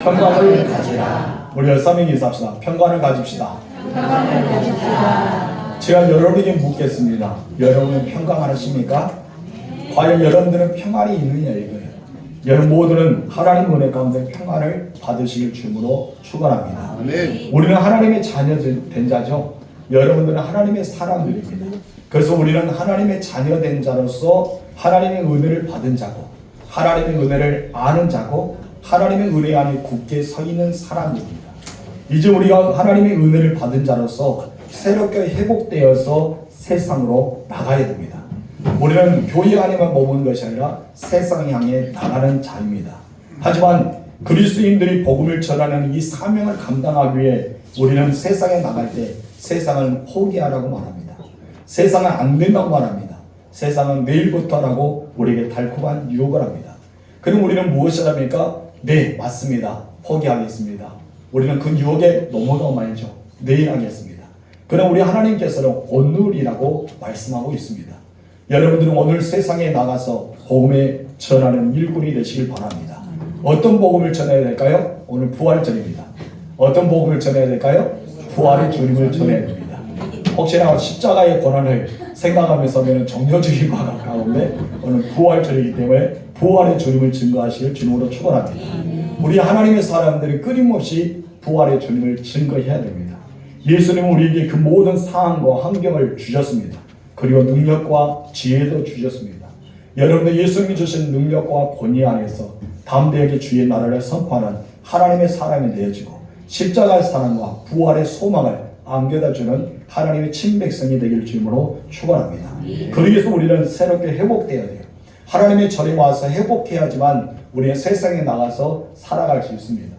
평강을 가지라. 우리 열사명이 인사합시다. 평강을 가집시다. 제가 여러분에게 묻겠습니다. 여러분은 평강하십니까? 과연 여러분들은 평안이 있느냐 이거예요. 여러분 모두는 하나님 은혜 가운데 평안을 받으시길 주님으로 축원합니다. 우리는 하나님의 자녀된 자죠. 여러분들은 하나님의 사람들입니다. 그래서 우리는 하나님의 자녀된 자로서 하나님의 은혜를 받은 자고, 하나님의 은혜를 아는 자고, 하나님의 은혜 안에 굳게 서 있는 사람입니다. 이제 우리가 하나님의 은혜를 받은 자로서 새롭게 회복되어서 세상으로 나가야 됩니다. 우리는 교회 안에만 머무는 것이 아니라 세상 향해 나가는 자입니다. 하지만 그리스도인들이 복음을 전하는 이 사명을 감당하기 위해 우리는 세상에 나갈 때 세상을 포기하라고 말합니다. 세상은 안 된다고 말합니다. 세상은 내일부터라고 우리에게 달콤한 유혹을 합니다. 그럼 우리는 무엇을 합니까? 네, 맞습니다. 포기하겠습니다. 우리는 그 유혹에 넘어가 말죠. 내일 하겠습니다. 그럼 우리 하나님께서는 오늘이라고 말씀하고 있습니다. 여러분들은 오늘 세상에 나가서 복음에 전하는 일꾼이 되시길 바랍니다. 어떤 복음을 전해야 될까요? 오늘 부활절입니다. 어떤 복음을 전해야 될까요? 부활의 주님을 전해야 됩니다. 혹시나 십자가의 고난을 생각하면서 종교주의가 가까운데 오늘 부활절이기 때문에 부활의 주님을 증거하시길 주님으로 축원합니다. 우리 하나님의 사람들이 끊임없이 부활의 주님을 증거해야 됩니다. 예수님은 우리에게 그 모든 상황과 환경을 주셨습니다. 그리고 능력과 지혜도 주셨습니다. 여러분들 예수님이 주신 능력과 권위 안에서 담대하게 주의 나라를 선포하는 하나님의 사람이 되어지고 십자가의 사랑과 부활의 소망을 안겨다주는 하나님의 친백성이 되길 주님으로 축원합니다. 그러기 위해서 우리는 새롭게 회복되어야 돼요. 하나님의 절에 와서 회복해야지만 우리는 세상에 나가서 살아갈 수 있습니다.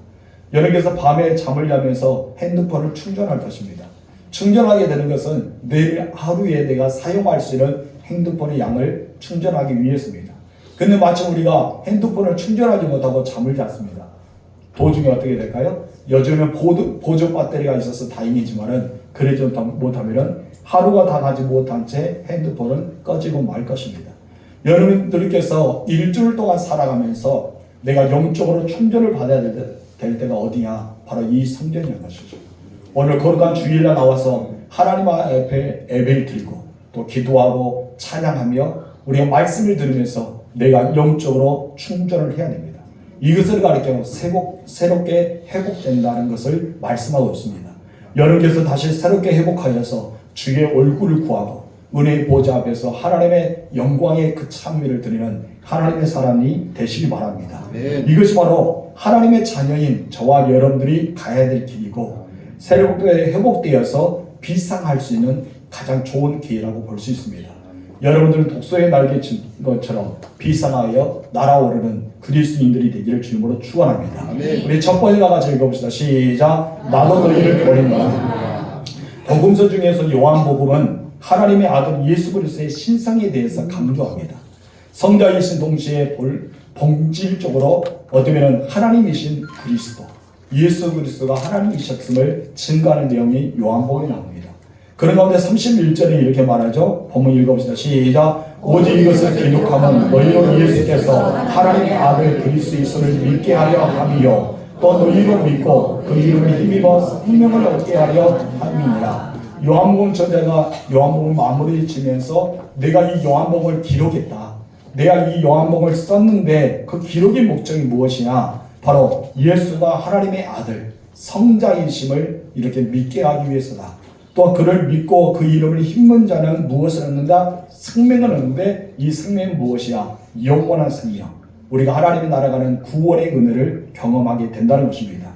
여러분께서 밤에 잠을 자면서 핸드폰을 충전할 것입니다. 충전하게 되는 것은 내일 하루에 내가 사용할 수 있는 핸드폰의 양을 충전하기 위해서입니다. 근데 마침 우리가 핸드폰을 충전하지 못하고 잠을 잤습니다. 도중에 어떻게 될까요? 요즘은 보조 배터리가 있어서 다행이지만은 그러지 못하면은 하루가 다 가지 못한 채 핸드폰은 꺼지고 말 것입니다. 여러분들께서 일주일 동안 살아가면서 내가 영적으로 충전을 받아야 될 때가 어디냐? 바로 이 성전인 것이죠. 오늘 거룩한 주일날 나와서 하나님 앞에 예배를 드리고 또 기도하고 찬양하며 우리가 말씀을 들으면서 내가 영적으로 충전을 해야 됩니다. 이것을 가리켜 새롭게 회복된다는 것을 말씀하고 있습니다. 여러분께서 다시 새롭게 회복하여서 주의 얼굴을 구하고 은혜의 보좌 앞에서 하나님의 영광의 그 찬미를 드리는 하나님의 사람이 되시기 바랍니다. 이것이 바로 하나님의 자녀인 저와 여러분들이 가야 될 길이고 새롭게 회복되어서 비상할 수 있는 가장 좋은 기회라고 볼 수 있습니다. 여러분들은 독소의 날개친 것처럼 비상하여 날아오르는 그리스도인들이 되기를 주님으로 축원합니다. 우리 첫 번째 나가서 읽어봅시다. 시작. 나도 너희를 보낸다. 복음서 중에서 요한복음은 하나님의 아들 예수 그리스도의 신성에 대해서 강조합니다. 성자이신 동시에 본질적으로 어쩌면 하나님이신 그리스도, 예수 그리스도가 하나님이셨음을 증거하는 내용이 요한복음에 나옵니다. 그런 가운데 31절에 이렇게 말하죠. 본문 읽어봅시다. 시작. 오직 이것을 기록하면 너희로 예수께서 하나님의 아들 그리스도를 믿게 하려 함이요 또 너희로 믿고 그 이름에 힘입어 생명을 얻게 하려 함이니라. 요한복음 저자가 요한복음 마무리 지면서 내가 이 요한복음을 기록했다. 내가 이 요한복음을 썼는데 그 기록의 목적이 무엇이냐? 바로 예수가 하나님의 아들 성자이심을 이렇게 믿게 하기 위해서다. 또 그를 믿고 그 이름을 힘은 자는 무엇을 얻는다? 생명을 얻는데 이 생명은 무엇이야? 영원한 생명. 우리가 하나님의 나라가는 구원의 은혜를 경험하게 된다는 것입니다.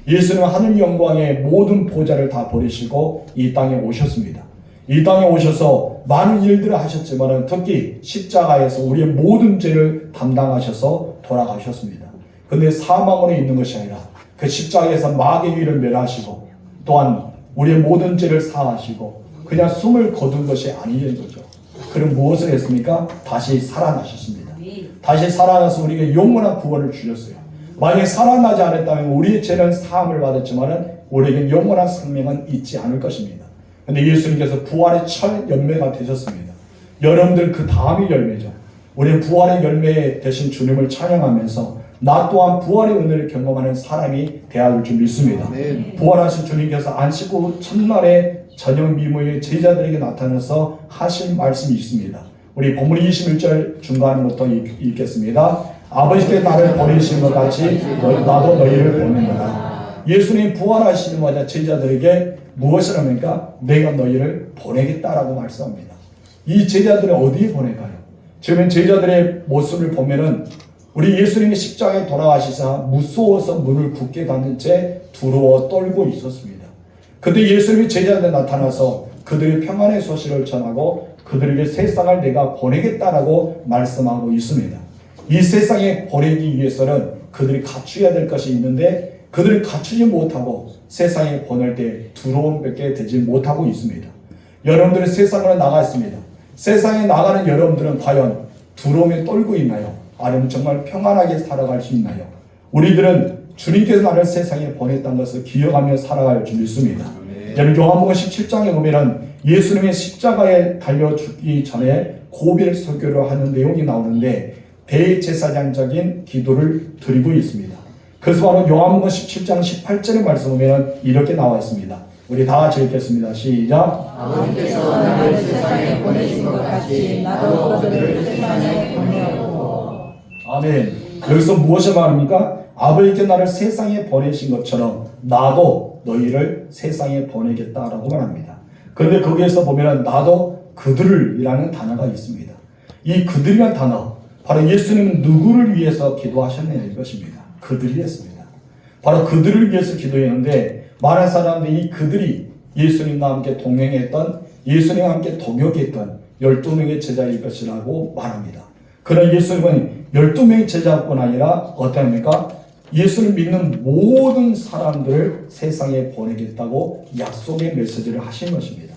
예수는 하늘 영광의 모든 보좌를 다 버리시고 이 땅에 오셨습니다. 이 땅에 오셔서 많은 일들을 하셨지만 특히 십자가에서 우리의 모든 죄를 담당하셔서 돌아가셨습니다. 그런데 사망으로 있는 것이 아니라 그 십자가에서 마귀를 멸하시고 또한 우리의 모든 죄를 사하시고 그냥 숨을 거둔 것이 아니는 거죠. 그럼 무엇을 했습니까? 다시 살아나셨습니다. 다시 살아나서 우리에게 영원한 구원을 주셨어요. 만약에 살아나지 않았다면 우리의 죄는 사함을 받았지만 우리에게 영원한 생명은 있지 않을 것입니다. 그런데 예수님께서 부활의 첫 열매가 되셨습니다. 여러분들 그 다음이 열매죠. 우리는 부활의 열매 되신 주님을 찬양하면서 나 또한 부활의 은혜를 경험하는 사람이 되어야 할 줄 믿습니다. 부활하신 주님께서 안식 후 첫날에 저녁 미모의 제자들에게 나타나서 하신 말씀이 있습니다. 우리 본문 21절 중간부터 읽겠습니다. 아버지께 나를 보내신 것 같이 나도 너희를 보낸다. 예수님 부활하시자마자 제자들에게 무엇을 합니까? 내가 너희를 보내겠다라고 말씀합니다. 이 제자들을 어디에 보낼까요? 지금 제자들의 모습을 보면은 우리 예수님이 십자가에 돌아가시사 무서워서 문을 굳게 닫는 채 두려워 떨고 있었습니다. 그때 예수님이 제자들에 나타나서 그들의 평안의 소식을 전하고 그들에게 세상을 내가 보내겠다라고 말씀하고 있습니다. 이 세상에 보내기 위해서는 그들이 갖추어야 될 것이 있는데 그들이 갖추지 못하고 세상에 보낼 때 두려움밖에 되지 못하고 있습니다. 여러분들은 세상으로 나가 있습니다. 세상에 나가는 여러분들은 과연 두려움에 떨고 있나요? 아니면 정말 평안하게 살아갈 수 있나요? 우리들은 주님께서 나를 세상에 보냈다는 것을 기억하며 살아갈 줄 믿습니다. 여러분 요한복음 17장에 보면은 예수님의 십자가에 달려 죽기 전에 고별 설교를 하는 내용이 나오는데 대제사장적인 기도를 드리고 있습니다. 그래서 바로 요한복음 17장 18절의 말씀 보면 이렇게 나와 있습니다. 우리 다 같이 읽겠습니다. 시작. 아버지께서 나를 세상에 보내신 것 같이 나도 그들을 세상에 보내었고. 아멘. 여기서 무엇을 말합니까? 아버지께 나를 세상에 보내신 것처럼 나도 너희를 세상에 보내겠다라고 말합니다. 그런데 거기에서 보면 나도 그들이라는 단어가 있습니다. 이 그들이라는 단어 바로 예수님은 누구를 위해서 기도하셨느냐 이것입니다. 그들이 했습니다. 바로 그들을 위해서 기도했는데 많은 사람들이 이 그들이 예수님과 함께 동행했던 예수님과 함께 동역했던 12명의 제자일 것이라고 말합니다. 그러나 예수님은 12명의 제자뿐 아니라 어떠합니까? 예수를 믿는 모든 사람들을 세상에 보내겠다고 약속의 메시지를 하신 것입니다.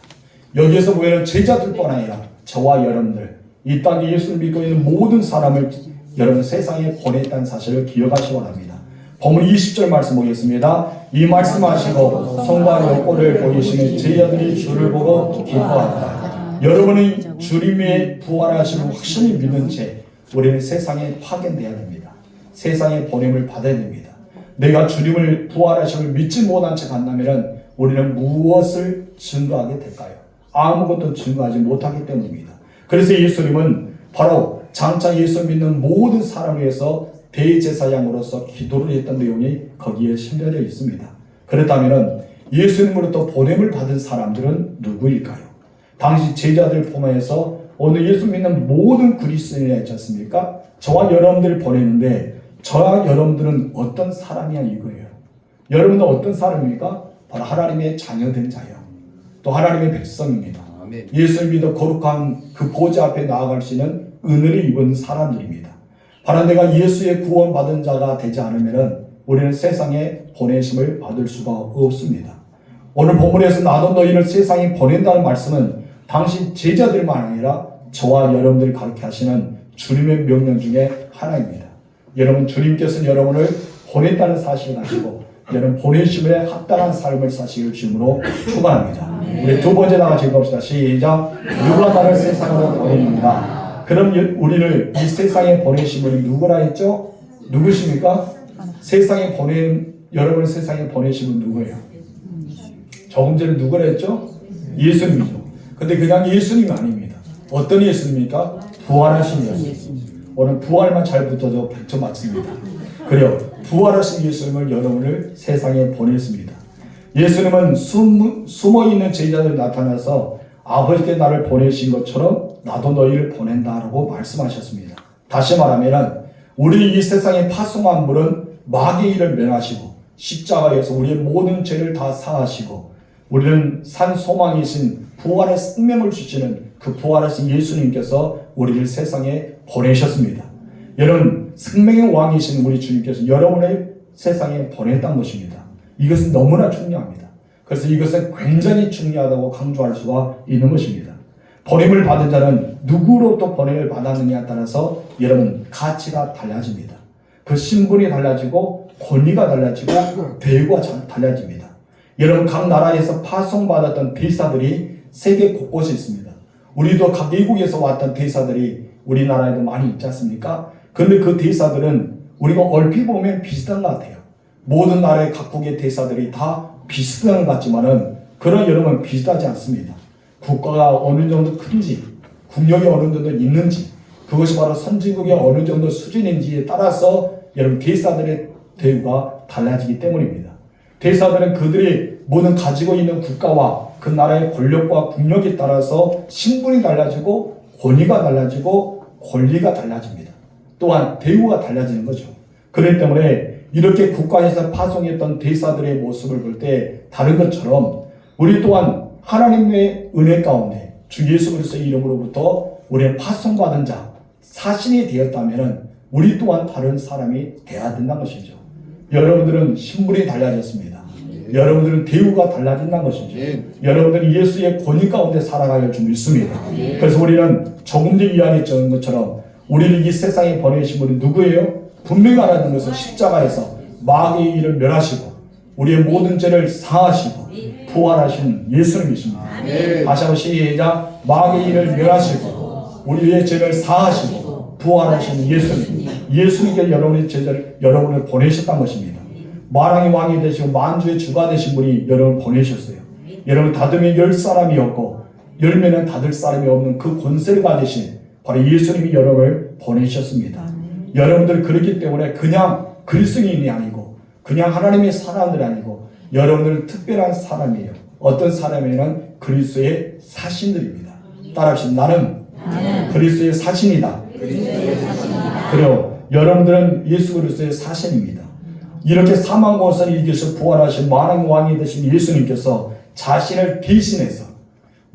여기에서 보면 제자들뿐 아니라 저와 여러분들 이 땅에 예수를 믿고 있는 모든 사람을 여러분 세상에 보냈다는 사실을 기억하시기 바랍니다. 본문 20절 말씀 보겠습니다. 이 말씀하시고 성과 여꼴을 보이시는 제자들이 주를 보고 기뻐하더라. 여러분은 주님의 부활하심을 확실히 믿는 채 우리는 세상에 파견돼야 됩니다. 세상에 보냄을 받아야 됩니다. 내가 주님을 부활하심을 믿지 못한 채 간다면 우리는 무엇을 증거하게 될까요? 아무것도 증거하지 못하기 때문입니다. 그래서 예수님은 바로 장차 예수 믿는 모든 사람을 위해서 대제사장으로서 기도를 했던 내용이 거기에 실려져 있습니다. 그렇다면 예수님으로부터 보냄을 받은 사람들은 누구일까요? 당시 제자들 포함해서 오늘 예수 믿는 모든 그리스도인이 있지 않습니까? 저와 여러분들을 보내는데 저와 여러분들은 어떤 사람이야 이거예요. 여러분은 어떤 사람입니까? 바로 하나님의 자녀된 자예요. 또 하나님의 백성입니다. 예수를 믿어 거룩한 그 보좌 앞에 나아갈 수 있는 은혜를 입은 사람들입니다. 바로 내가 예수의 구원받은 자가 되지 않으면 우리는 세상에 보내심을 받을 수가 없습니다. 오늘 본문에서 나도 너희를 세상에 보낸다는 말씀은 당신 제자들만 아니라 저와 여러분들을 가르쳐 하시는 주님의 명령 중에 하나입니다. 여러분 주님께서는 여러분을 보냈다는 사실을 가지고 여러분 보내심에 합당한 삶을 사시길 주님으로 축원합니다. 우리 두 번째 나같이 읽읍시다. 시작. 누가 나를 세상으로 보냅니다. 그럼 우리를 이 세상에 보내신 분이 누구라 했죠? 누구십니까? 세상에 여러분을 세상에 보내신 분 누구예요? 조금 전에 누구라 했죠? 예수님이죠. 근데 그냥 예수님이 아닙니다. 어떤 예수님입니까? 부활하신 예수님. 오늘 부활만 잘 붙어도 100점 맞습니다. 그래요. 부활하신 예수님을 여러분을 세상에 보냈습니다. 예수님은 숨어있는 제자들 나타나서 아버지께 나를 보내신 것처럼 나도 너희를 보낸다라고 말씀하셨습니다. 다시 말하면 우리 이 세상에 파송한 분은 마귀의 일을 면하시고 십자가에서 우리의 모든 죄를 다 사하시고 우리는 산 소망이신 부활의 생명을 주시는 그 부활하신 예수님께서 우리를 세상에 보내셨습니다. 여러분 생명의 왕이신 우리 주님께서 여러분을 세상에 보냈다는 것입니다. 이것은 너무나 중요합니다. 그래서 이것은 굉장히 중요하다고 강조할 수가 있는 것입니다. 보냄을 받은 자는 누구로부터 보냄을 받았느냐에 따라서 여러분 가치가 달라집니다. 그 신분이 달라지고 권위가 달라지고 대우가 달라집니다. 여러분 각 나라에서 파송받았던 대사들이 세계 곳곳에 있습니다. 우리도 각 미국에서 왔던 대사들이 우리나라에도 많이 있지 않습니까? 그런데 그 대사들은 우리가 얼핏 보면 비슷한 것 같아요. 모든 나라의 각국의 대사들이 다 비슷한 것 같지만은 그런 여러분 비슷하지 않습니다. 국가가 어느 정도 큰지, 국력이 어느 정도 있는지, 그것이 바로 선진국의 어느 정도 수준인지에 따라서 여러분 대사들의 대우가 달라지기 때문입니다. 대사들은 그들이 모든 가지고 있는 국가와 그 나라의 권력과 국력에 따라서 신분이 달라지고 권위가 달라지고 권리가 달라집니다. 또한 대우가 달라지는 거죠. 그렇기 때문에 이렇게 국가에서 파송했던 대사들의 모습을 볼 때 다른 것처럼 우리 또한 하나님의 은혜 가운데 주 예수 그리스도의 이름으로부터 우리의 파송받은 자, 사신이 되었다면 우리 또한 다른 사람이 돼야 된다는 것이죠. 여러분들은 신분이 달라졌습니다. 여러분들은 대우가 달라진다는 것이죠. 여러분들은 예수의 권위 가운데 살아갈 줄 믿습니다. 그래서 우리는 조금 전에 이야기했던 것처럼 우리를 이 세상에 보내신 분이 누구예요? 분명히 알아듣는 것은 십자가에서 마귀의 일을 멸하시고 우리의 모든 죄를 사하시고 부활하신 예수님이십니다. 다시 한번 시작. 마귀의 일을 멸하시고 우리의 죄를 사하시고 부활하신 예수님. 예수님께 여러분의 제자를 여러분을 보내셨다는 것입니다. 만왕의 왕이 되시고 만주의 주가 되신 분이 여러분을 보내셨어요. 여러분 닫으면 열 사람이었고 열매는 닫을 사람이 없는 그 권세를 가지신 바로 예수님이 여러분을 보내셨습니다. 여러분들 그렇기 때문에 그냥 그리스도인이 아니고 그냥 하나님의 사람들이 아니고 여러분들은 특별한 사람이에요. 어떤 사람에는 그리스도의 사신들입니다. 따라합시다. 나는 그리스도의 사신이다. 그리고 여러분들은 예수 그리스도의 사신입니다. 이렇게 사망 고사를 이기셔 부활하신 만왕의 왕이 되신 예수님께서 자신을 대신해서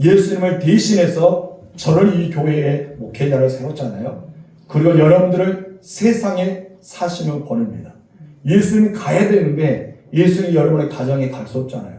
예수님을 대신해서 저를 이 교회의 목회자를 세웠잖아요. 그리고 여러분들을 세상에 사신을 보냅니다. 예수님이 가야 되는데 예수님이 여러분의 가정에 갈 수 없잖아요.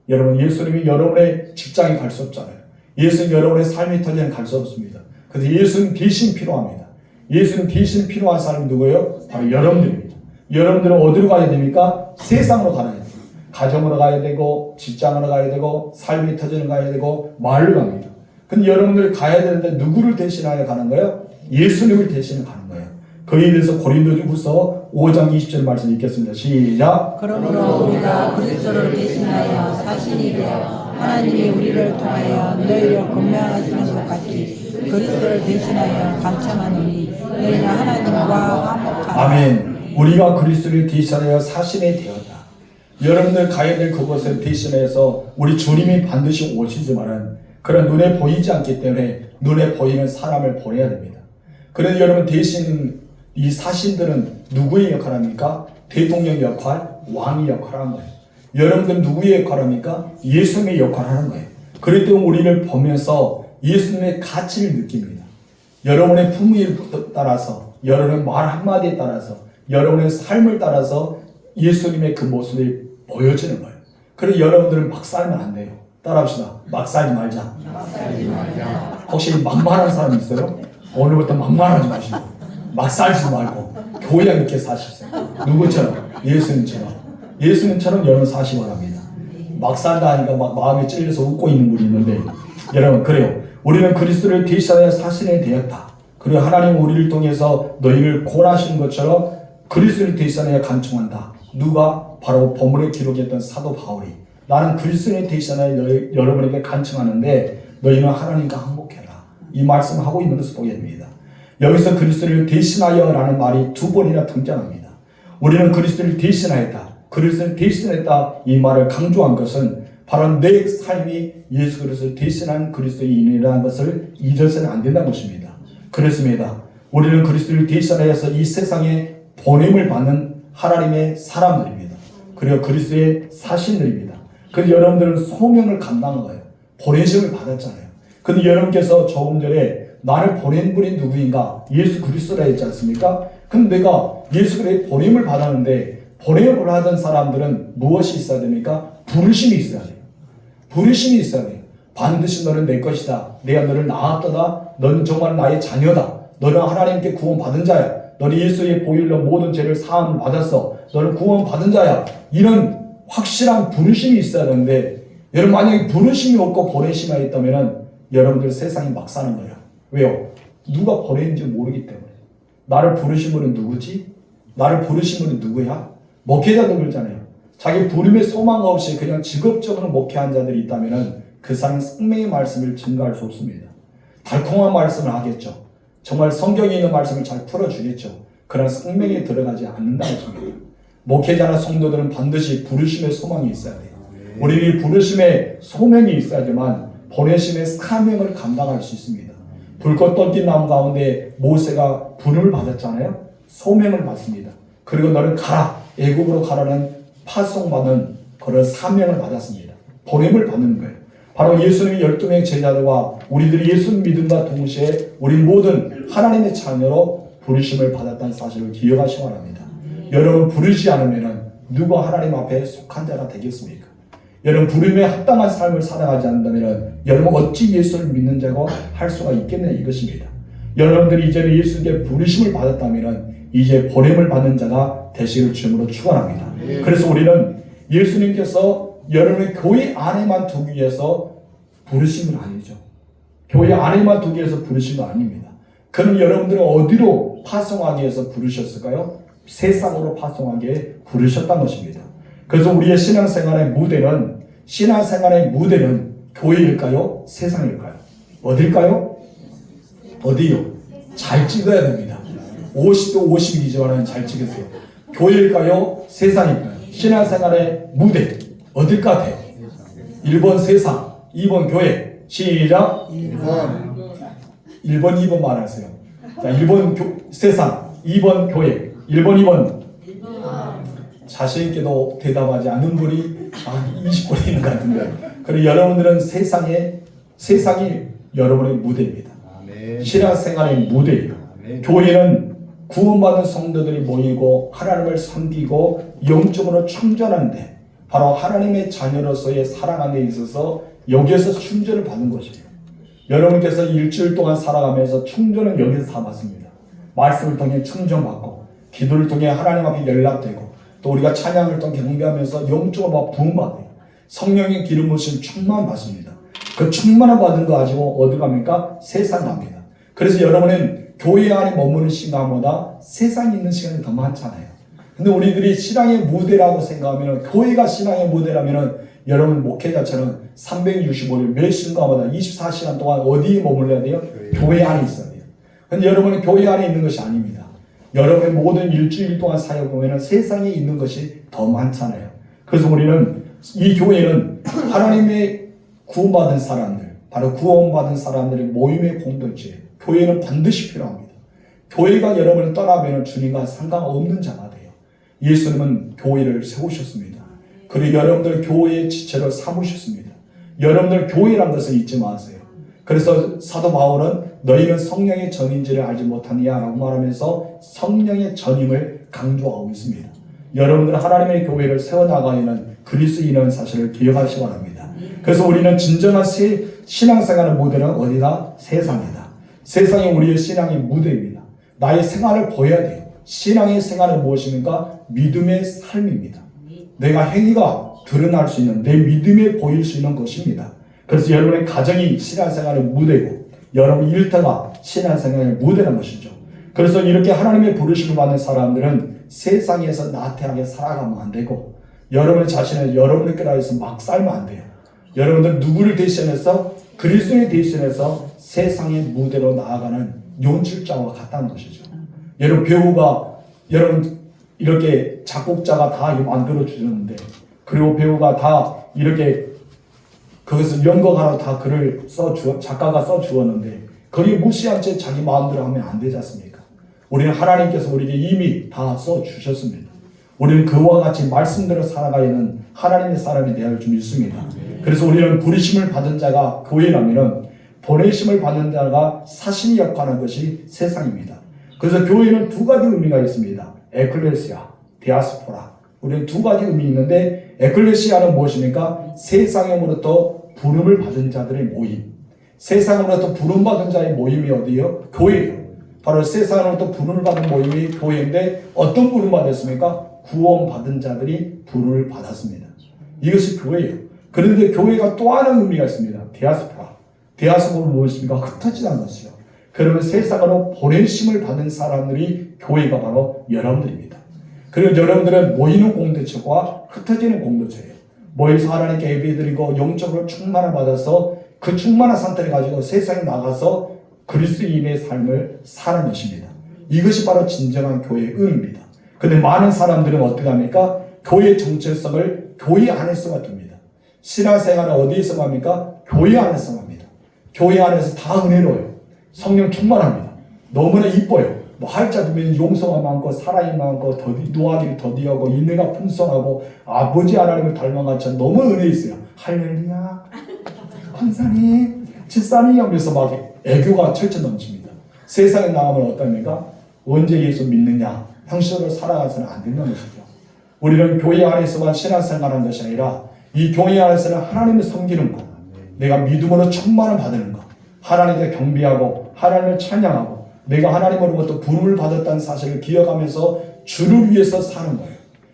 여러분 예수님이 여러분의 직장에 갈 수 없잖아요. 예수님이 여러분의 삶의 터전에 갈 수 없습니다. 그래서 예수님 대신 필요합니다. 예수님 대신 필요한 사람이 누구예요? 바로 여러분들입니다. 여러분들은 어디로 가야 됩니까? 세상으로 가야 됩니다. 가정으로 가야 되고 직장으로 가야 되고 삶의 터전에 가야 되고 마을로 갑니다. 근데 여러분들이 가야 되는데 누구를 대신하여 가는 거예요? 예수님을 대신해 가는 거예요. 거기에 대해서 고린도전후서 5장 20절 말씀 읽겠습니다. 시작. 그러므로 우리가 그리스도를 대신하여 사신이 되어 하나님이 우리를 통하여 너희를 권면하시는 것 같이 그리스도를 대신하여 감청하노니 너희는 하나님과 화목하라. 아멘. 우리가 그리스도를 대신하여 사신이 되었다. 여러분들 가야 될 그곳을 대신해서 우리 주님이 반드시 오시지만은 그런 눈에 보이지 않기 때문에 눈에 보이는 사람을 보내야 됩니다. 그런데 여러분 대신 이 사신들은 누구의 역할을 합니까? 대통령 역할, 왕의 역할을 하는 거예요. 여러분들 누구의 역할을 합니까? 예수님의 역할을 하는 거예요. 그렇기 때문에 우리를 보면서 예수님의 가치를 느낍니다. 여러분의 품위에 따라서 여러분의 말 한마디에 따라서 여러분의 삶을 따라서 예수님의 그 모습이 보여지는 거예요. 그래서 여러분들은 막 살면 안 돼요. 따라합시다. 막 살지 말자. 혹시 만만한 사람 있어요? 오늘부터 만만하지 마시고 막 살지 말고 교회랑 이렇게 사시세요. 누구처럼? 예수님처럼. 예수님처럼 여러분 사시기 바랍니다. 막 살다 하니까 막 마음에 찔려서 웃고 있는 분이 있는데 여러분 그래요. 우리는 그리스도를 대신하여 사신이 되었다. 그리고 하나님은 우리를 통해서 너희를 권하시는 것처럼 그리스도를 대신하여 간청한다. 누가? 바로 본문에 기록했던 사도 바울이 나는 그리스도를 대신하여 여러분에게 간청하는데 너희는 하나님과 항복해라. 이 말씀을 하고 있는 것을 보게 됩니다. 여기서 그리스도를 대신하여 라는 말이 두 번이나 등장합니다. 우리는 그리스도를 대신하였다. 그리스도를 대신했다. 이 말을 강조한 것은 바로 내 삶이 예수 그리스도를 대신한 그리스도인이라는 것을 잊어서는 안 된다는 것입니다. 그렇습니다. 우리는 그리스도를 대신하여서 이 세상에 보냄을 받는 하나님의 사람들입니다. 그리고 그리스도의 사신들입니다. 그래서 여러분들은 소명을 감당한 거예요. 보내심을 받았잖아요. 근데 여러분께서 조금 전에 나를 보낸 분이 누구인가? 예수 그리스도라 했지 않습니까? 근데 내가 예수 그리스도의 보냄을 받았는데 보냄을 받은 사람들은 무엇이 있어야 됩니까? 부르심이 있어야 돼요. 부르심이 있어야 돼요. 반드시 너는 내 것이다. 내가 너를 낳았다. 너는 정말 나의 자녀다. 너는 하나님께 구원받은 자야. 너는 예수의 보혈로 모든 죄를 사함을 받았어. 너는 구원받은 자야. 이런 확실한 부르심이 있어야 되는데 여러분 만약에 부르심이 없고 보내심이 있다면 여러분들 세상이 막 사는 거예요. 왜요? 누가 보낸지 모르기 때문에. 나를 부르신 분은 누구지? 나를 부르신 분이 누구야? 목회자도 그러잖아요. 자기 부름의 소망 없이 그냥 직업적으로 목회한 자들이 있다면 그 사람은 생명의 말씀을 증거할 수 없습니다. 달콤한 말씀을 하겠죠. 정말 성경에 있는 말씀을 잘 풀어주겠죠. 그러나 생명에 들어가지 않는다는 것입니다. 목회자나 성도들은 반드시 부르심의 소망이 있어야 돼요. 우리는 부르심의 소명이 있어야지만 보내심의 사명을 감당할 수 있습니다. 불꽃 던진 나무 가운데 모세가 부름을 받았잖아요. 소명을 받습니다. 그리고 너는 가라, 애국으로 가라는 파송받은 그런 사명을 받았습니다. 보냄을 받는 거예요. 바로 예수님의 12명의 제자들과 우리들이 예수님 믿음과 동시에 우리 모든 하나님의 자녀로 부르심을 받았다는 사실을 기억하시기 바랍니다. 여러분 부르지 않으면 누가 하나님 앞에 속한 자가 되겠습니까? 여러분 부름에 합당한 삶을 살아가지 않는다면 여러분 어찌 예수를 믿는 자가 할 수가 있겠냐 이것입니다. 여러분들이 이제는 예수님께 부르심을 받았다면 이제 보냄을 받는 자가 되시길 주님으로 축원합니다. 그래서 우리는 예수님께서 여러분의 교회 안에만 두기 위해서 부르신 건 아니죠. 교회 안에만 두기 위해서 부르신 건 아닙니다. 그럼 여러분들은 어디로 파송하기 위해서 부르셨을까요? 세상으로 파송하기에 부르셨다는 것입니다. 그래서 우리의 신앙생활의 무대는 교회일까요? 세상일까요? 어딜까요? 어디요? 잘 찍어야 됩니다. 50도 52조는 잘 찍으세요. 교회일까요? 세상일까요? 신앙생활의 무대 어딜 것 같아요? 1번 세상, 2번 교회. 시작. 1번 2번 말하세요. 자, 1번 세상, 2번 교회. 1번 2번 자신있게도 대답하지 않는 분이 20분이 있는 것 같은데, 그리고 여러분들은 세상이 여러분의 무대입니다. 신앙생활의 무대예요. 교회는 구원받은 성도들이 모이고 하나님을 섬기고 영적으로 충전하는데, 바로 하나님의 자녀로서의 사랑하는 데 있어서 여기에서 충전을 받는 것이에요. 여러분께서 일주일 동안 살아가면서 충전은 여기서 다 받습니다. 말씀을 통해 충전받고, 기도를 통해 하나님 앞에 연락되고, 또 우리가 찬양을 통해 경배하면서 영적으로 막 부흥받아요. 성령의 기름 부으심 충만 받습니다. 그 충만을 받은 거 가지고 어디 갑니까? 세상 갑니다. 그래서 여러분은 교회 안에 머무는 시간보다 세상에 있는 시간이 더 많잖아요. 근데 우리들이 신앙의 무대라고 생각하면, 교회가 신앙의 무대라면 여러분 목회자처럼 365일 매 순간마다 24시간 동안 어디에 머물러야 돼요? 교회 안에 있어야 돼요. 근데 여러분은 교회 안에 있는 것이 아닙니다. 여러분의 모든 일주일 동안 사역보면 세상에 있는 것이 더 많잖아요. 그래서 우리는 이 교회는 하나님의 구원받은 사람들, 바로 구원받은 사람들의 모임의 공동체예요. 교회는 반드시 필요합니다. 교회가 여러분을 떠나면 주님과 상관없는 자가 돼요. 예수님은 교회를 세우셨습니다. 그리고 여러분들 교회의 지체를 삼으셨습니다. 여러분들 교회란 것을 잊지 마세요. 그래서 사도 바울은 너희는 성령의 전인지를 알지 못하느냐라고 말하면서 성령의 전임을 강조하고 있습니다. 여러분들은 하나님의 교회를 세워나가는 그리스도인이라는 사실을 기억하시기 바랍니다. 그래서 우리는 진정한 신앙생활의 무대는 어디다? 세상이다. 세상이 우리의 신앙의 무대입니다. 나의 생활을 보여야 돼요. 신앙의 생활은 무엇입니까? 믿음의 삶입니다. 내가 행위가 드러날 수 있는, 내 믿음에 보일 수 있는 것입니다. 그래서 여러분의 가정이 신앙생활의 무대고 여러분 일터가 신앙생활의 무대라는 것이죠. 그래서 이렇게 하나님의 부르심을 받는 사람들은 세상에서 나태하게 살아가면 안 되고, 여러분 자신을 여러분의 거라해서 막 살면 안 돼요. 여러분들 누구를 대신해서? 그리스도를 대신해서 세상의 무대로 나아가는 연출자와 같다는 것이죠. 여러분 배우가, 여러분 이렇게 작곡자가 다 만들어 주셨는데, 그리고 배우가 다 이렇게 그것을 연극하러 다 글을 작가가 써 주었는데, 거기 무시한 채 자기 마음대로 하면 안 되지 않습니까? 우리는 하나님께서 우리에게 이미 다 써 주셨습니다. 우리는 그와 같이 말씀대로 살아가는 하나님의 사람이 되어야 할 줄 믿습니다. 그래서 우리는 부르심을 받은 자가 교회라면 보내심을 받는 자가 사신이 역할하는 것이 세상입니다. 그래서 교회는 두 가지 의미가 있습니다. 에클레시아, 디아스포라. 우리는 두 가지 의미가 있는데, 에클레시아는 무엇입니까? 세상으로부터 부름을 받은 자들의 모임. 세상으로부터 부름받은 자의 모임이 어디예요? 교회예요. 바로 세상으로부터 부름을 받은 모임이 교회인데, 어떤 부름 받았습니까? 구원받은 자들이 부름을 받았습니다. 이것이 교회예요. 그런데 교회가 또 하나의 의미가 있습니다. 디아스포라. 디아스포라는 무엇입니까? 흩어지는 것이요. 그러면 세상으로 보내심을 받은 사람들이 교회가 바로 여러분들입니다. 그리고 여러분들은 모이는 공동체와 흩어지는 공동체예요. 모여서 하나님께 예배드리고 영적으로 충만을 받아서 그 충만한 상태를 가지고 세상에 나가서 그리스도인의 삶을 사는 것입니다. 이것이 바로 진정한 교회의 의미입니다. 근데 많은 사람들은 어떻게 합니까? 교회의 정체성을 교회 안에서만 둡니다. 신앙생활은 어디에서 합니까? 교회 안에서 합니다. 교회 안에서 다 은혜로워요. 성령 충만합니다. 너무나 이뻐요. 뭐 할자 두면 용서가 많고 사랑이 많고 노하기를 더디하고 인내가 풍성하고 아버지 하나님을 닮아가지고 너무 은혜 있어요. 할렐루야, 권사님, 집사님 하면서 막 애교가 철철 넘칩니다. 세상에 나가면 어떻습니까? 언제 예수 믿느냐, 형식으로 살아가서는 안 된다는 것이죠. 우리는 교회 안에서만 신앙생활하는 것이 아니라 이 교회 안에서는 하나님을 섬기는 것, 내가 믿음으로 충만을 받는 것, 하나님을 경배하고 하나님을 찬양하고 내가 하나님으로부터 부름을 받았다는 사실을 기억하면서 주를 위해서 사는 거예요.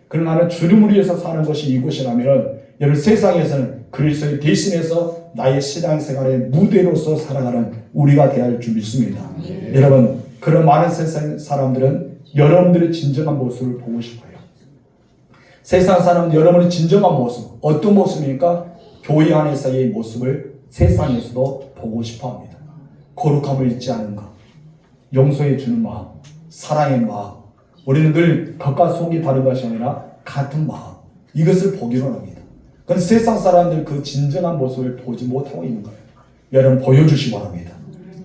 그럼 나는 주를 위해서 사는 것이 이곳이라면 여러분 세상에서는 그리스도의 대신해서 나의 신앙생활의 무대로서 살아가는 우리가 되어야 할 줄 믿습니다. 여러분 그런 많은 세상 사람들은 여러분들의 진정한 모습을 보고 싶어요. 세상 사람은 여러분의 진정한 모습 어떤 모습입니까? 교회 안에서의 모습을 세상에서도 보고 싶어합니다. 거룩함을 잊지 않은 것, 용서해 주는 마음, 사랑의 마음, 우리는 늘 겉과 속이 다른 것이 아니라 같은 마음, 이것을 보기로 합니다. 그건 세상 사람들 그 진정한 모습을 보지 못하고 있는 거예요. 여러분 보여주시기 바랍니다.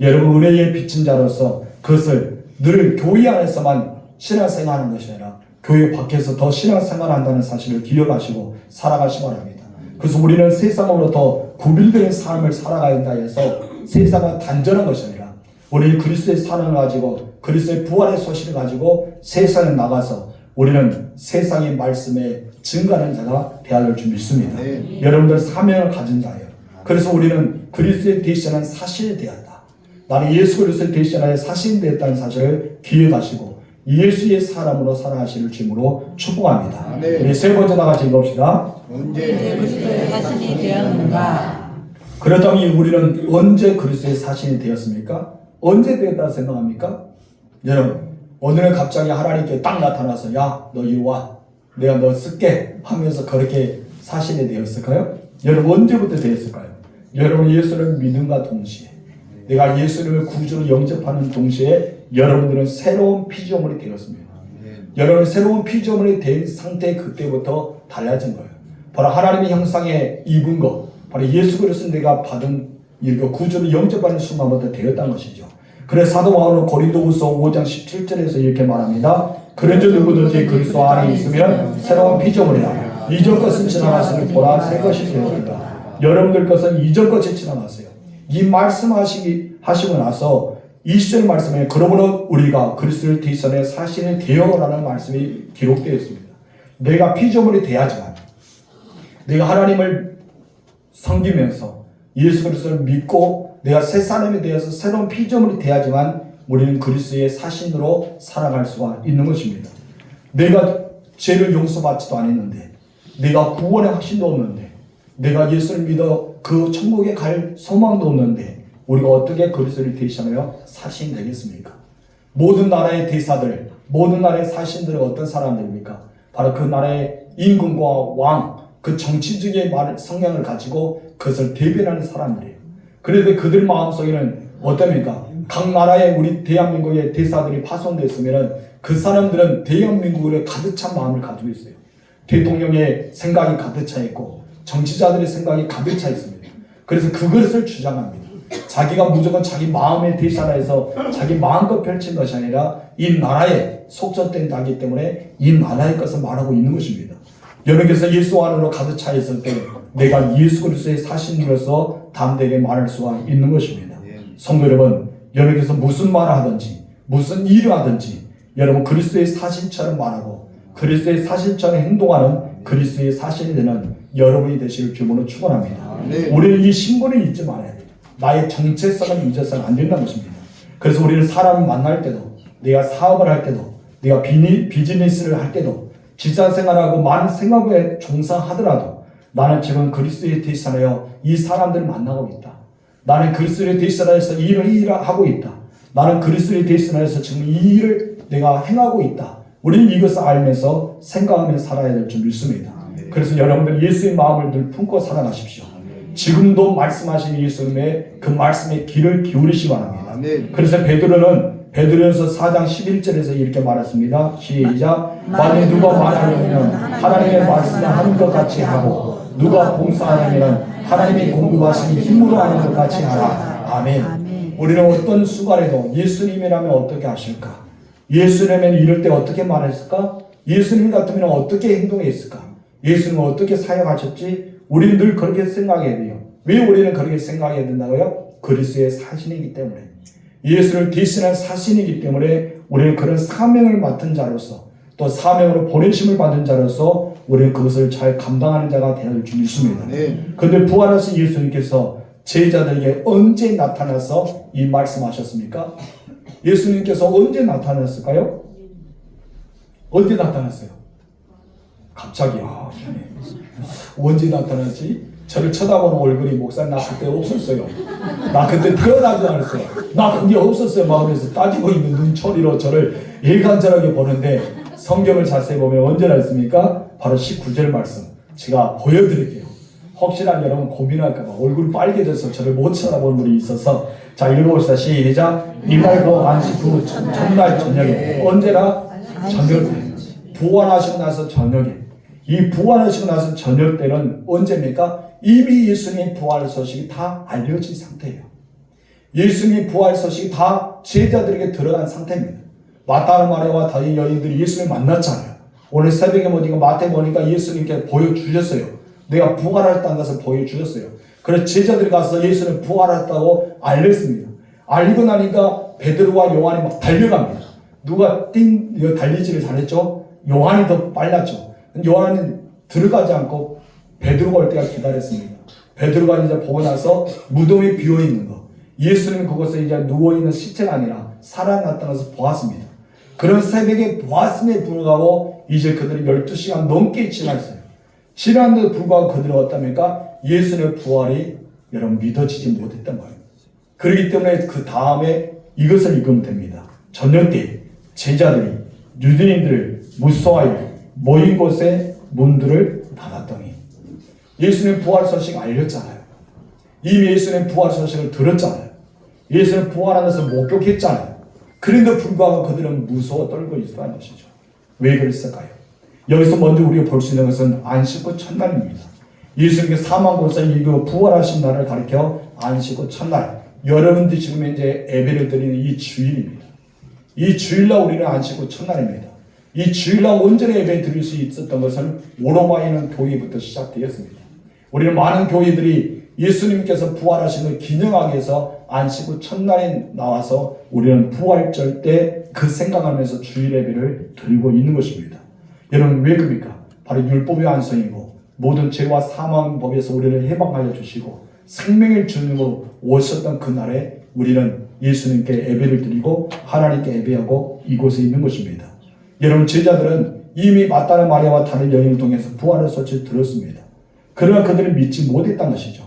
여러분 은혜의 빚진 자로서 그것을 늘 교회 안에서만 신앙생활하는 것이 아니라 교회 밖에서 더 신앙생활한다는 사실을 기억하시고 살아가시기 바랍니다. 그래서 우리는 세상으로부터 구별된 삶을 살아가야 한다 해서 세상은 단전한 것이 아니라 우리는 그리스도의 사랑을 가지고 그리스도의 부활의 소식을 가지고 세상에 나가서 우리는 세상의 말씀에 증거하는 자가 되어야 할 줄 믿습니다. 여러분들 사명을 가진 자예요. 그래서 우리는 그리스도의 대신한 사실이 되었다. 나는 예수 그리스도의 대신하여 사실이 되었다는 사실을 기억하시고 예수의 사람으로 살아가시는 주님으로 축복합니다. 우리 세 번째 나같이 읽읍시다. 언제 그리스도의 사신이 되었는가? 그렇다면 우리는 언제 그리스도의 사신이 되었습니까? 언제 되었다 생각합니까? 여러분 오늘은 갑자기 하나님께 딱 나타나서 야 너 이리 와 내가 너 쓸게 하면서 그렇게 사신이 되었을까요? 여러분 언제부터 되었을까요? 여러분 예수를 믿음과 동시에 내가 예수를 구주로 영접하는 동시에 여러분들은 새로운 피조물이 되었습니다. 여러분 새로운 피조물이 된 상태 그때부터 달라진 거예요. 바로 하나님의 형상에 입은 것, 바로 예수 그리스도 내가 받은 이거 구주로 영접하는 순간부터 되었다는 것이죠. 그래서 사도 바울은 고린도후서 5장 17절에서 이렇게 말합니다. 그런즉 누구든지 그리스도 안에 있으면 새로운 피조물이라. 이전 것은 지나갔으니 보라 새 것이 되었다. 여러분들 것은 이전 것이 지나갔어요. 이 말씀하시고 나서 20절 말씀에 그러므로 우리가 그리스도를 대신해 사신이 되어라는 말씀이 기록되어 있습니다. 내가 피조물이 돼야지만 내가 하나님을 섬기면서 예수 그리스도를 믿고 내가 새 사람이 되어서 새로운 피조물이 돼야지만 우리는 그리스도의 사신으로 살아갈 수가 있는 것입니다. 내가 죄를 용서받지도 않았는데 내가 구원의 확신도 없는데 내가 예수를 믿어 그 천국에 갈 소망도 없는데 우리가 어떻게 그리스도를 대신하여 사신이 되겠습니까? 모든 나라의 대사들, 모든 나라의 사신들은 어떤 사람들입니까? 바로 그 나라의 임금과 왕, 그 정치적인 성향을 가지고 그것을 대변하는 사람들이에요. 그런데 그들 마음속에는 어떻습니까? 각 나라의 우리 대한민국의 대사들이 파송됐으면 그 사람들은 대한민국에 가득 찬 마음을 가지고 있어요. 대통령의 생각이 가득 차 있고 정치자들의 생각이 가득 차 있습니다. 그래서 그것을 주장합니다. 자기가 무조건 자기 마음의 대사라해서 자기 마음껏 펼친 것이 아니라 이 나라에 속전된 자기 때문에 이 나라의 것을 말하고 있는 것입니다. 여러분께서 예수 안으로 가득 차 있을 때 내가 예수 그리스도의 사신으로서 담대하게 말할 수가 있는 것입니다. 성도 여러분, 여러분께서 무슨 말을 하든지 무슨 일을 하든지 여러분 그리스도의 사신처럼 말하고 그리스도의 사신처럼 행동하는 그리스도의 사신이 되는 여러분이 되실 주문을 축원합니다. 우리는 이 신분을 잊지 말아야 돼요. 나의 정체성을 잊어서는 안 된다는 것입니다. 그래서 우리는 사람을 만날 때도 내가 사업을 할 때도 내가 비즈니스를 할 때도 직장생활하고 많은 생업에 종사하더라도 나는 지금 그리스도의 대신하여 이 사람들을 만나고 있다. 나는 그리스도의 대신하여서 일을 하고 있다. 나는 그리스도의 대신하여서 지금 이 일을 내가 행하고 있다. 우리는 이것을 알면서 생각하며 살아야 될 줄 믿습니다. 그래서 여러분들 예수의 마음을 늘 품고 살아가십시오. 지금도 말씀하신 예수님의 그 말씀에 귀를 기울이시기 바랍니다. 그래서 베드로전서 4장 11절에서 이렇게 말했습니다. 시작. 만일 누가 말하려면 하나님의 말씀을 하는 것 같이 하고 누가 봉사하려면 하나님이 공급하시는 힘으로 하는 것 같이 하라. 아멘. 우리는 어떤 순간에도 예수님이라면 어떻게 하실까? 예수님은 이럴 때 어떻게 말했을까? 예수님 같으면 어떻게 행동했을까? 예수님은 어떻게 사역하셨지? 우리는 늘 그렇게 생각해야 돼요. 왜 우리는 그렇게 생각해야 된다고요? 그리스도의 사신이기 때문에. 예수를 대신한 사신이기 때문에 우리는 그런 사명을 맡은 자로서 또 사명으로 보내심을 받은 자로서 우리는 그것을 잘 감당하는 자가 되어야 될 줄 믿습니다. 그런데 부활하신 예수님께서 제자들에게 언제 나타나서 이 말씀하셨습니까? 예수님께서 언제 나타났을까요? 언제 나타났어요? 갑자기요. 언제 나타났지? 저를 쳐다보는 얼굴이 목사님 나 그때 없었어요. 나 그때 태어나지 않았어요. 나 그게 없었어요. 마음에서 따지고 있는 눈초리로 저를 일간절하게 보는데 성경을 자세히 보면 언제 나왔습니까? 바로 19절 말씀 제가 보여드릴게요. 혹시나 여러분 고민할까봐 얼굴이 빨개져서 저를 못 쳐다보는 분이 있어서 자 읽어봅시다. 시작. 이날고 안식 후 첫날 저녁에 언제나 저녁 때 부활하시고 나서 저녁에 이 부활하시고 나서 저녁 때는 언제입니까? 이미 예수님의 부활 소식이 다 알려진 상태예요. 예수님의 부활 소식이 다 제자들에게 들어간 상태입니다. 마따 마리아와 다른 여인들이 예수님을 만났잖아요. 오늘 새벽에 보니까 마태 보니까 예수님께 보여주셨어요. 내가 부활했다는 것을 보여주셨어요. 그래서 제자들이 가서 예수님 부활했다고 알렸습니다. 알리고 나니까 베드로와 요한이 막 달려갑니다. 누가 달리지를 잘했죠? 요한이 더 빨랐죠. 요한은 들어가지 않고 베드로가 올 때가 기다렸습니다. 베드로가 이제 보고 나서 무덤이 비어있는 거, 예수님 그곳에 이제 누워있는 시체가 아니라 살아났다는 것을 보았습니다. 그런 새벽에 보았음에 불구하고 이제 그들이 12시간 넘게 지났어요. 지났는데도 불구하고 그들은 어떻습니까? 예수님의 부활이 여러분 믿어지지 못했단 말이에요. 그렇기 때문에 그 다음에 이것을 읽으면 됩니다. 저녁 때 제자들이 유대인들을 무서워하여 모인 곳에 문들을 닫았더니 예수님 부활 소식 알렸잖아요. 이미 예수님 부활 소식을 들었잖아요. 예수님 부활하는 것을 목격했잖아요. 그런데 불구하고 그들은 무서워 떨고 있었다는 것이죠. 왜 그랬을까요? 여기서 먼저 우리가 볼 수 있는 것은 안식 후 첫날입니다. 예수님께서 사망고사 이후 부활하신 날을 가리켜 안식 후 첫날. 여러분들이 지금 이제 예배를 드리는 이 주일입니다. 이 주일날 우리는 안식 후 첫날입니다. 이 주일날 온전히 예배 드릴 수 있었던 것은 오로마에 있는 교회부터 시작되었습니다. 우리는 많은 교회들이 예수님께서 부활하신 걸 기념하기 위해서 안식 후 첫날에 나와서 우리는 부활절 때 그 생각하면서 주일 예배를 드리고 있는 것입니다. 여러분 왜 그럽니까? 바로 율법의 완성이고 모든 죄와 사망 법에서 우리를 해방하여 주시고 생명의 주님으로 오셨던 그날에 우리는 예수님께 예배를 드리고 하나님께 예배하고 이곳에 있는 것입니다. 여러분 제자들은 이미 마따나 마리아와 다른 여인을 통해서 부활의 소식을 들었습니다. 그러나 그들은 믿지 못했던 것이죠.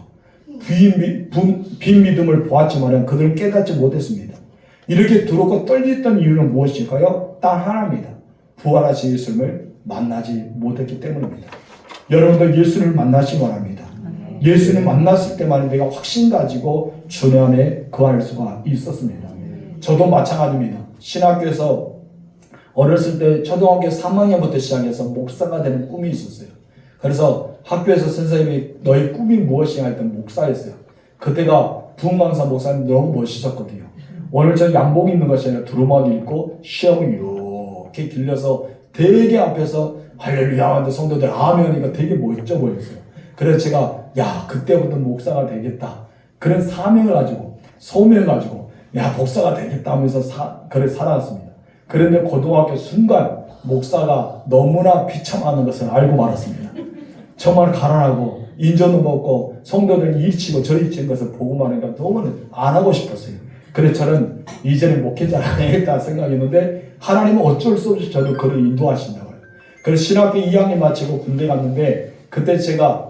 빈 믿음을 보았지만 그들은 깨닫지 못했습니다. 이렇게 두렵고 떨렸던 이유는 무엇일까요? 딱 하나입니다. 부활하신 예수님을 만나지 못했기 때문입니다. 여러분들 예수님을 만나시기 바랍니다. 예수님 만났을 때만 내가 확신 가지고 주님 안에 거할 수가 있었습니다. 저도 마찬가지입니다. 신학교에서 어렸을 때 초등학교 3학년부터 시작해서 목사가 되는 꿈이 있었어요. 그래서 학교에서 선생님이 너의 꿈이 무엇이냐 했던 목사였어요. 그때가 부흥강사 목사님 너무 멋있었거든요. 오늘 저 양복 입는 것이 아니라 두루마기 입고 시험을 이렇게 길러서 되게 앞에서 할렐루야 하는데 성도들 아멘 하니까 되게 멋져 보였어요. 그래서 제가 야 그때부터 목사가 되겠다. 그런 사명을 가지고 소명을 가지고 야 목사가 되겠다 하면서 그래 살아왔습니다. 그런데 고등학교 순간 목사가 너무나 비참하는 것을 알고 말았습니다. 정말 가난하고 인정도 먹고 성도들 이치고 저리 치는 것을 보고 말하니까 너무 안 하고 싶었어요. 그래서 저는 이제는 목회자를 안 해야겠다 생각했는데 하나님은 어쩔 수 없이 저를 그를 인도하신다고요. 그래서 신학교 2학년 마치고 군대 갔는데 그때 제가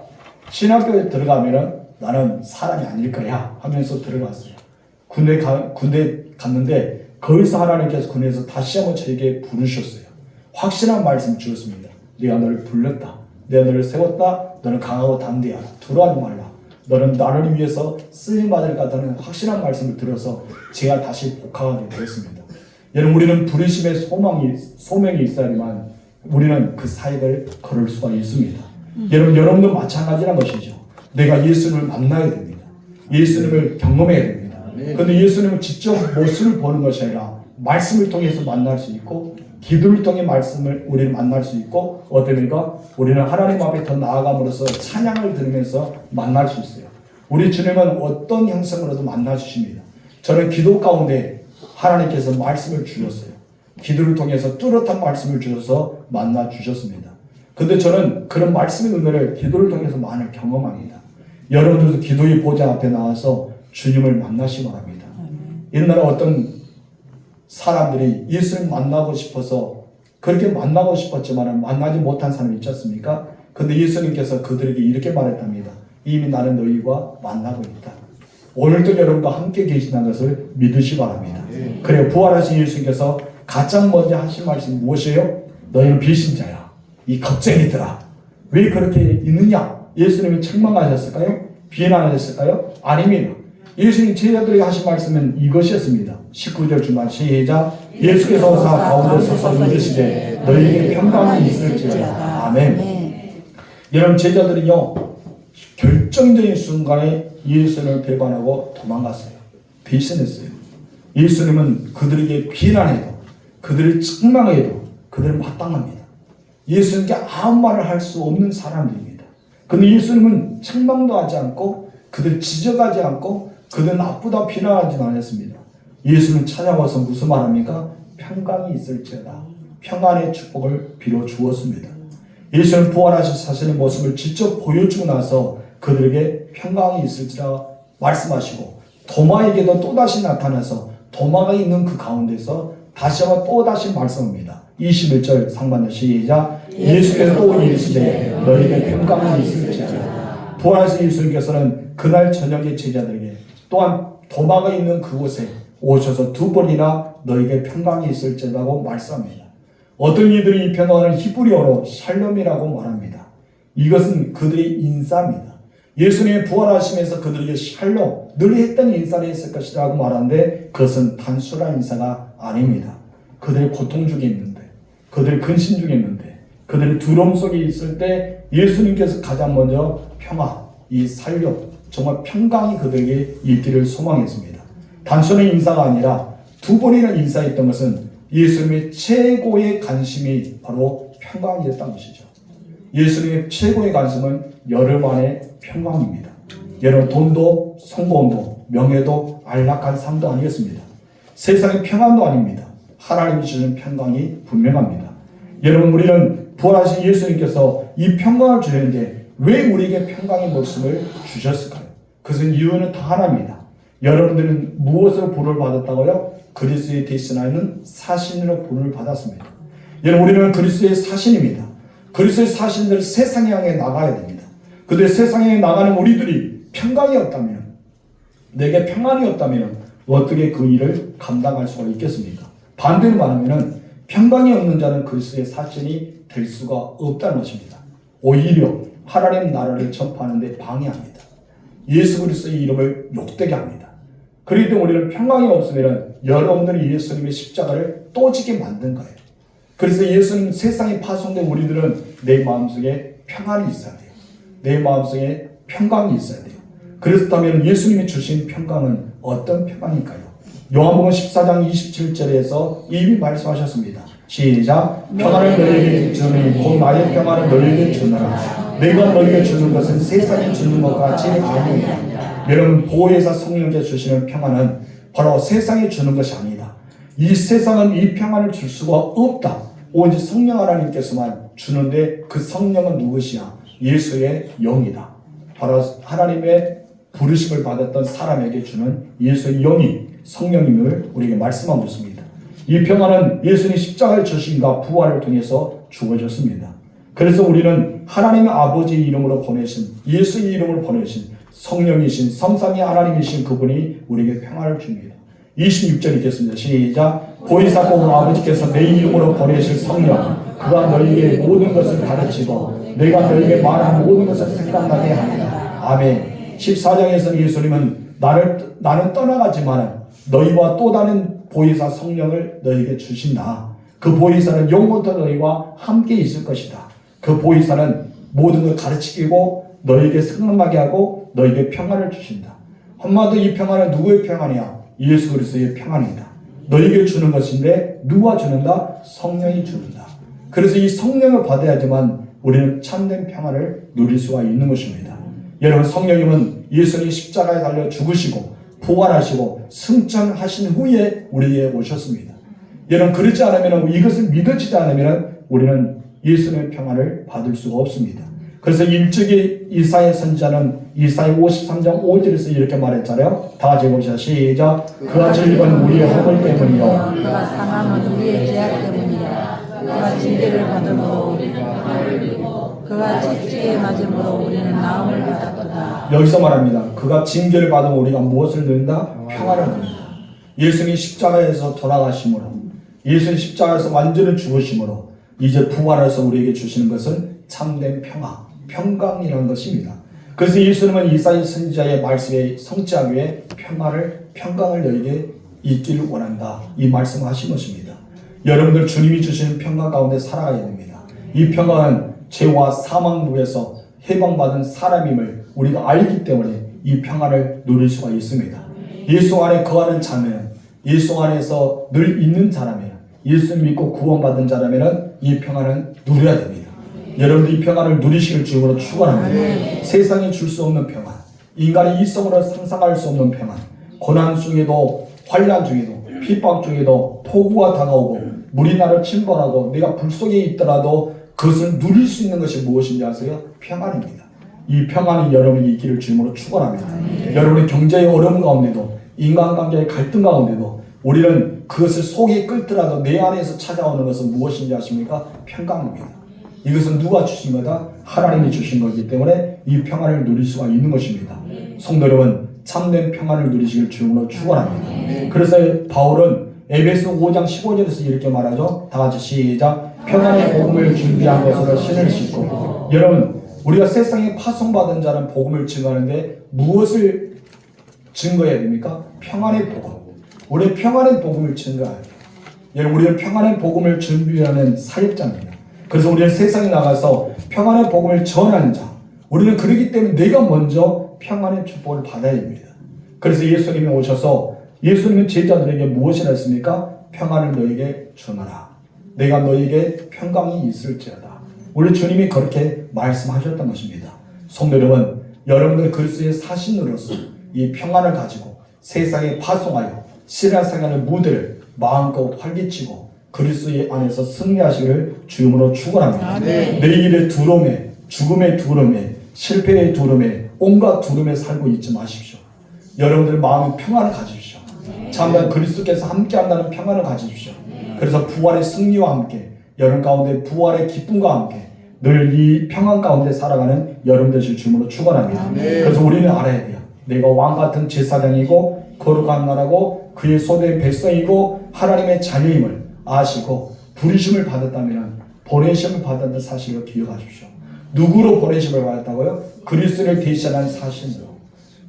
신학교에 들어가면은 나는 사람이 아닐 거야 하면서 들어갔어요. 군대 갔는데 거기서 하나님께서 군에서 다시 한번 저에게 부르셨어요. 확실한 말씀 주었습니다. 내가 너를 불렀다. 내가 너를 세웠다. 너는 강하고 담대하라. 두려워하지 말라. 너는 나를 위해서 쓰임받을 같다는 확실한 말씀을 들어서 제가 다시 복학하게 되었습니다. 여러분, 우리는 부르심의 소명이 있어야지만 우리는 그 사역을 걸을 수가 있습니다. 여러분도 마찬가지란 것이죠. 내가 예수님을 만나야 됩니다. 예수님을 경험해야 됩니다. 그런데 예수님을 직접 모습을 보는 것이 아니라 말씀을 통해서 만날 수 있고, 기도를 통해 말씀을 우리를 만날 수 있고, 어떻습니까? 우리는 하나님 앞에 더 나아감으로써 찬양을 들으면서 만날 수 있어요. 우리 주님은 어떤 형성으로도 만나 주십니다. 저는 기도 가운데 하나님께서 말씀을 주셨어요. 기도를 통해서 뚜렷한 말씀을 주셔서 만나 주셨습니다. 근데 저는 그런 말씀의 은혜를 기도를 통해서 많이 경험합니다. 여러분들도 기도의 보좌 앞에 나와서 주님을 만나시기 바랍니다. 옛날에 어떤 사람들이 예수를 만나고 싶어서 그렇게 만나고 싶었지만 만나지 못한 사람이 있지 않습니까? 근데 예수님께서 그들에게 이렇게 말했답니다. 이미 나는 너희와 만나고 있다. 오늘도 여러분과 함께 계신다는 것을 믿으시기 바랍니다. 그래요. 부활하신 예수님께서 가장 먼저 하신 말씀이 무엇이에요? 너희는 비신자야. 이 겁쟁이들아. 왜 그렇게 있느냐? 예수님이 책망하셨을까요? 비난하셨을까요? 아닙니다. 예수님 제자들에게 하신 말씀은 이것이었습니다. 19절 중반 시작. 예수께서 오사 가운데 서서 이르시되 너희에게 평강이 있을지어다. 아멘. 여러분, 제자들은요 결정적인 순간에 예수님을 배반하고 도망갔어요. 배신했어요. 예수님은 그들에게 비난해도, 그들을 책망해도 그들은 마땅합니다. 예수님께 아무 말을 할 수 없는 사람들입니다. 그런데 예수님은 책망도 하지 않고 그들을 지적하지 않고 그들은 나쁘다 비난하지 않았습니다. 예수는 찾아와서 무슨 말합니까? 평강이 있을지어다. 평안의 축복을 빌어 주었습니다. 예수는 부활하신 자신의 모습을 직접 보여주고 나서 그들에게 평강이 있을지라 말씀하시고, 도마에게도 또다시 나타나서 도마가 있는 그 가운데서 다시 한번 또다시 말씀합니다. 21절 상반절 시작. 예수께서 또 이르시되 너희에게 평강이 있을지어다. 부활하신 예수님께서는 그날 저녁에 제자들에게 또한 도마가 있는 그곳에 오셔서 두 번이나 너에게 평강이 있을지라고 말씀합니다. 어떤 이들이 이 평강을 히브리어로 샬롬이라고 말합니다. 이것은 그들의 인사입니다. 예수님의 부활하심에서 그들에게 샬롬, 늘 했던 인사를 했을 것이라고 말하는데 그것은 단순한 인사가 아닙니다. 그들의 고통 중에 있는데, 그들의 근심 중에 있는데, 그들의 두려움 속에 있을 때 예수님께서 가장 먼저 평화, 이 살려, 정말 평강이 그들에게 있기를 소망했습니다. 단순한 인사가 아니라 두 번이나 인사했던 것은 예수님의 최고의 관심이 바로 평강이었다는 것이죠. 예수님의 최고의 관심은 여러분 안의 평강입니다. 여러분, 돈도 성공도 명예도 안락한 삶도 아니었습니다. 세상의 평안도 아닙니다. 하나님이 주시는 평강이 분명합니다. 여러분, 우리는 부활하신 예수님께서 이 평강을 주셨는데 왜 우리에게 평강의 모습을 주셨을까요? 그것은 이유는 다 하나입니다. 여러분들은 무엇으로 부름을 받았다고요? 그리스도의 대신하는 사신으로 부름을 받았습니다. 여러분, 우리는 그리스도의 사신입니다. 그리스도의 사신들 세상에 향해 나가야 됩니다. 그런데 세상에 나가는 우리들이 평강이 없다면, 내게 평안이 없다면 어떻게 그 일을 감당할 수가 있겠습니까? 반대로 말하면 평강이 없는 자는 그리스도의 사신이 될 수가 없다는 것입니다. 오히려 하나님 나라를 전파하는 데 방해합니다. 예수 그리스도의 이름을 욕되게 합니다. 그렇기 때문에 우리는 평강이 없으면 여러분들이 예수님의 십자가를 또 지게 만든 거예요. 그래서 예수님 세상에 파송된 우리들은 내 마음속에 평안이 있어야 돼요. 내 마음속에 평강이 있어야 돼요. 그렇다면 예수님이 주신 평강은 어떤 평강일까요? 요한복음 14장 27절에서 이미 말씀하셨습니다. 시작. 평안을 너희에게 주니 곧 나의 평안을 너희에게 주노라. 내가 너희에게 주는 것은 세상이 주는 것 같이 아니니라. 여러분, 보혜사 성령께서 주시는 평안은 바로 세상이 주는 것이 아니다. 이 세상은 이 평안을 줄 수가 없다. 오직 성령 하나님께서만 주는데 그 성령은 누구시야? 예수의 영이다. 바로 하나님의 부르심을 받았던 사람에게 주는 예수의 영이 성령님을 우리에게 말씀하고 있습니다. 이 평안은 예수님 십자가의 주심과 부활을 통해서 주어졌습니다. 그래서 우리는 하나님의 아버지의 이름으로 보내신, 예수의 이름으로 보내신 성령이신 성삼위 하나님이신 그분이 우리에게 평안을 줍니다. 26절 읽겠습니다. 시작. 보혜사 곧 아버지께서 내 이름으로 보내실 성령 그가 너희에게 모든 것을 가르치고 내가 너희에게 말한 모든 것을 생각나게 하리라. 아멘. 14장에서 예수님은 나는 떠나가지만 너희와 또 다른 보혜사 성령을 너희에게 주신다. 그 보혜사는 영원토록 너희와 함께 있을 것이다. 그 보혜사는 모든 걸 가르치고 너희에게 생각나게 하고 너희에게 평안을 주신다. 한마디로 이 평안은 누구의 평안이야? 예수 그리스도의 평안이다. 너희에게 주는 것인데 누가 주는다? 성령이 주는다. 그래서 이 성령을 받아야지만 우리는 참된 평안을 누릴 수가 있는 것입니다. 여러분, 성령님은 예수님이 십자가에 달려 죽으시고 부활하시고 승천하신 후에 우리에게 오셨습니다. 여러분, 그렇지 않으면, 이것을 믿어지지 않으면 우리는 예수님의 평안을 받을 수가 없습니다. 그래서 일찍이 이사야 선지자는 이사야 53장 5절에서 이렇게 말했잖아요. 다 같이 봅시다. 시작. 그가 즐거운 우리의 허물 때문이요 그가 상함은 우리의 죄악 때문이라. 그가 징계를 받음으로 그가 채찍에 맞음으로 우리는 나음을 받았도다. 여기서 말합니다. 그가 징계를 받으면 우리가 무엇을 누린다? 평안을 누린다. 예수님이 십자가에서 돌아가심으로, 예수님 십자가에서 완전히 죽으심으로 이제 부활해서 우리에게 주시는 것은 참된 평강이라는 것입니다. 그래서 예수님은 이사야 선지자의 말씀에 성취하기 위해 평강을 너에게 있기를 원한다. 이 말씀을 하신 것입니다. 여러분들 주님이 주시는 평강 가운데 살아가야 됩니다. 이 평강은 죄와 사망 묵에서 해방받은 사람임을 우리가 알기 때문에 이 평안을 누릴 수가 있습니다. 예수 안에 거하는 자매는, 예수 안에서 늘 있는 자라면, 예수 믿고 구원받은 자라면 이 평안을 누려야 됩니다. 여러분들 이 평안을 누리시길 주님으로 축원합니다. 세상이 줄 수 없는 평안, 인간의 이성으로 상상할 수 없는 평안, 고난 중에도 환난 중에도 핍박 중에도 폭우가 다가오고 물이 나를 침범하고 내가 불 속에 있더라도 그것을 누릴 수 있는 것이 무엇인지 아세요? 평안입니다. 이 평안이 여러분이 있기를 주님으로 축원합니다. 여러분의 경제의 어려움 가운데도 인간관계의 갈등 가운데도 우리는 그것을 속에 끓더라도 내 안에서 찾아오는 것은 무엇인지 아십니까? 평강입니다. 이것은 누가 주신 거다? 하나님이 주신 거기 때문에 이 평안을 누릴 수가 있는 것입니다. 성도 여러분, 참된 평안을 누리시길 주님으로 축원합니다. 그래서 바울은 에베소 5장 15절에서 이렇게 말하죠. 다 같이 시작. 평안의 복음을 준비한 것으로 신을 싣고. 여러분, 우리가 세상에 파송받은 자는 복음을 증거하는데 무엇을 증거해야 됩니까? 평안의 복음. 우리는 평안의 복음을 증거해야 돼요. 여러분, 우리는 평안의 복음을 준비하는 사역자입니다. 그래서 우리는 세상에 나가서 평안의 복음을 전하는 자. 우리는 그러기 때문에 내가 먼저 평안의 축복을 받아야 됩니다. 그래서 예수님이 오셔서 예수님은 제자들에게 무엇이라 했습니까? 평안을 너에게 주노라. 내가 너에게 평강이 있을지어다. 우리 주님이 그렇게 말씀하셨던 것입니다. 성도 여러분, 여러분들 그리스도의 사신으로서 이 평안을 가지고 세상에 파송하여 신앙생활의 무대를 마음껏 활기치고 그리스도의 안에서 승리하시기를 주님으로 축원합니다. 내일의 두려움에, 죽음의 두려움에, 실패의 두려움에, 온갖 두려움에 살고 있지 마십시오. 여러분들 마음의 평안을 가지십시오. 참된 그리스도께서 함께한다는 평안을 가지십시오. 그래서 부활의 승리와 함께 여러분 가운데 부활의 기쁨과 함께 늘 이 평안 가운데 살아가는 여러분 되실 주님으로 축원합니다. 그래서 우리는 알아야 돼요. 내가 왕같은 제사장이고 거룩한 나라고 그의 소대의 백성이고 하나님의 자녀임을 아시고 부르심을 받았다면 보내심을 받았다는 사실을 기억하십시오. 누구로 보내심을 받았다고요? 그리스도를 대신한 사신으로.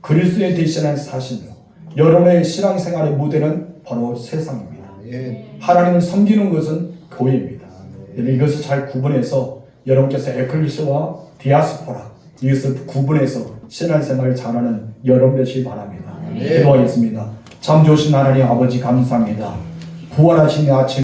그리스도에 대신한 사신으로. 여러분의 신앙생활의 무대는 바로 세상입니다. 하나님을 섬기는 것은 교회입니다. 이것을 잘 구분해서 여러분께서 에클리시아와 디아스포라 이것을 구분해서 신앙생활을 잘하는 여러분 되시기 바랍니다. 기도하겠습니다. 참 좋으신 하나님 아버지 감사합니다. 부활하신 아침